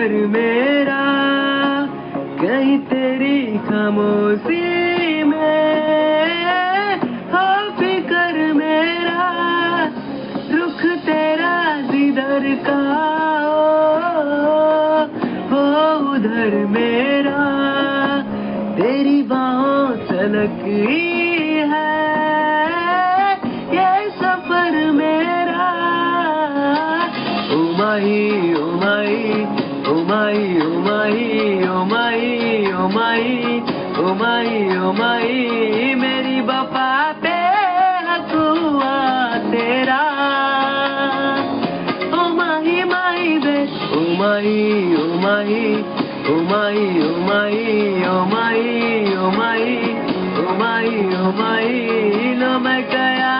फिकर मेरा कहीं तेरी खामोशी में हो फिकर मेरा रुख तेरा जिधर का हो उधर मेरा तेरी बाहों तलकी है ये सफर मेरा ओ माही ओ माही ओ माही ओ माही ओ माही ओ माही ओ माही ओ माही मेरी वफा पे हक हुआ तेरा ओ माही माही दे ओ माही ओ माही ओ माही ओ माही ओ माही ओ माही ओ माही ओ माही लो मैं गया